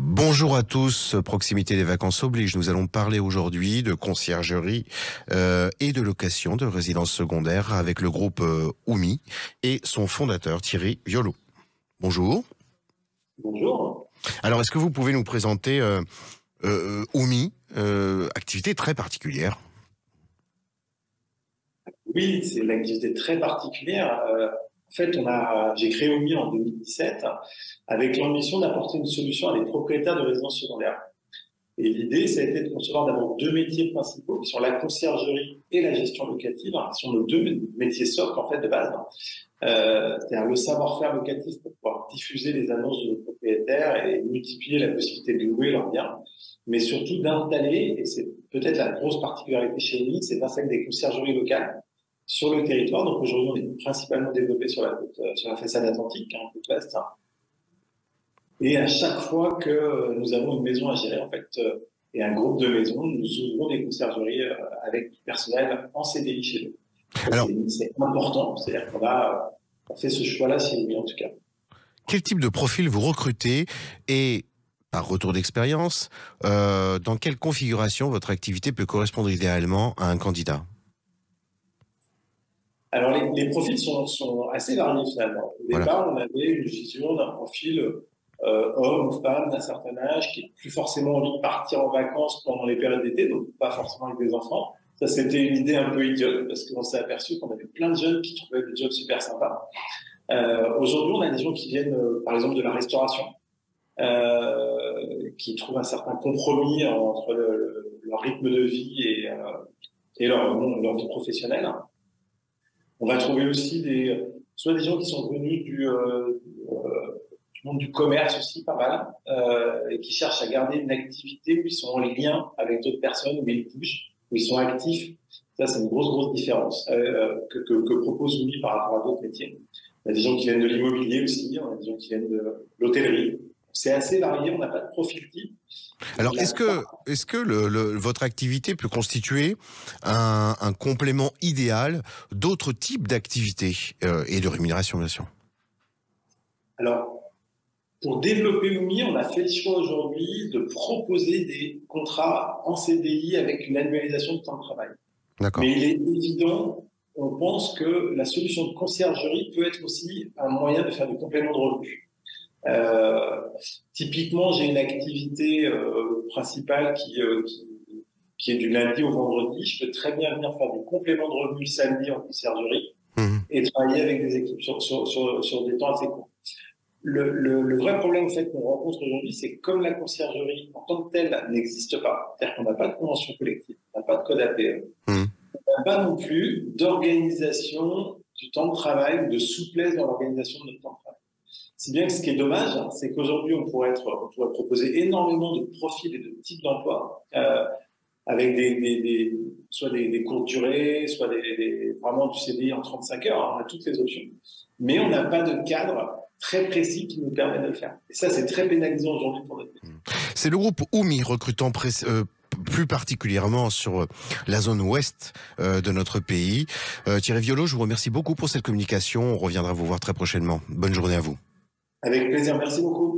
Bonjour à tous, proximité des vacances oblige. Nous allons parler aujourd'hui de conciergerie et de location de résidences secondaires avec le groupe Oumi et son fondateur Thierry Violo. Bonjour. Bonjour. Alors, est-ce que vous pouvez nous présenter Oumi, activité très particulière? Oui, c'est une activité très particulière. En fait, j'ai créé OMI en 2017 avec l'ambition d'apporter une solution à des propriétaires de résidences secondaires. Et l'idée, ça a été de concevoir d'abord deux métiers principaux qui sont la conciergerie et la gestion locative, qui sont nos deux métiers socles en fait de base. C'est-à-dire le savoir-faire locatif pour pouvoir diffuser les annonces de nos propriétaires et multiplier la possibilité de louer leurs biens, mais surtout d'installer, et c'est peut-être la grosse particularité chez OMI, c'est d'installer des conciergeries locales sur le territoire. Donc aujourd'hui, on est principalement développé sur la façade atlantique, côte ouest. Et à chaque fois que nous avons une maison à gérer, en fait, et un groupe de maisons, nous ouvrons des conciergeries avec du personnel en CDI chez nous. Alors, c'est important, c'est-à-dire on fait ce choix-là chez nous en tout cas. quel type de profil vous recrutez et, par retour d'expérience, dans quelle configuration votre activité peut correspondre idéalement à un candidat? Alors les profils sont assez variés finalement. Au départ, on avait une vision d'un profil homme ou femme d'un certain âge qui n'a plus forcément envie de partir en vacances pendant les périodes d'été, donc pas forcément avec des enfants. Ça, c'était une idée un peu idiote parce qu'on s'est aperçu qu'on avait plein de jeunes qui trouvaient des jobs super sympas. Aujourd'hui, on a des gens qui viennent, par exemple, de la restauration, qui trouvent un certain compromis entre leur rythme de vie et leur vie professionnelle. On va trouver aussi soit des gens qui sont venus du monde du commerce aussi, pas mal, et qui cherchent à garder une activité où ils sont en lien avec d'autres personnes, où ils bougent, où ils sont actifs. Ça, c'est une grosse différence que propose Oumi par rapport à d'autres métiers. On a des gens qui viennent de l'immobilier aussi, on a des gens qui viennent de l'hôtellerie. C'est assez varié, on n'a pas de profil type. Alors, est-ce que votre activité peut constituer un complément idéal d'autres types d'activités et de rémunération, bien sûr? Alors, pour développer Oumi, on a fait le choix aujourd'hui de proposer des contrats en CDI avec une annualisation de temps de travail. D'accord. Mais il est évident, on pense que la solution de conciergerie peut être aussi un moyen de faire du complément de revenus. Typiquement, j'ai une activité principale qui est du lundi au vendredi. Je peux très bien venir faire du complément de revenus le samedi en conciergerie et travailler avec des équipes sur des temps assez courts. Le vrai problème en fait, qu'on rencontre aujourd'hui, c'est que comme la conciergerie en tant que telle n'existe pas, c'est-à-dire qu'on n'a pas de convention collective, on n'a pas de code APE, on n'a pas non plus d'organisation du temps de travail ou de souplesse dans l'organisation de notre temps de travail. Si bien que ce qui est dommage, c'est qu'aujourd'hui, on pourrait proposer énormément de profils et de types d'emplois avec soit des courtes durées, soit vraiment du CDI en 35 heures. On a toutes les options. Mais on n'a pas de cadre très précis qui nous permet de le faire. Et ça, c'est très pénalisant aujourd'hui pour notre métier. C'est le groupe Oumi recrutant plus particulièrement sur la zone ouest de notre pays. Thierry Violo, je vous remercie beaucoup pour cette communication. On reviendra vous voir très prochainement. Bonne journée à vous. Avec plaisir. Merci beaucoup.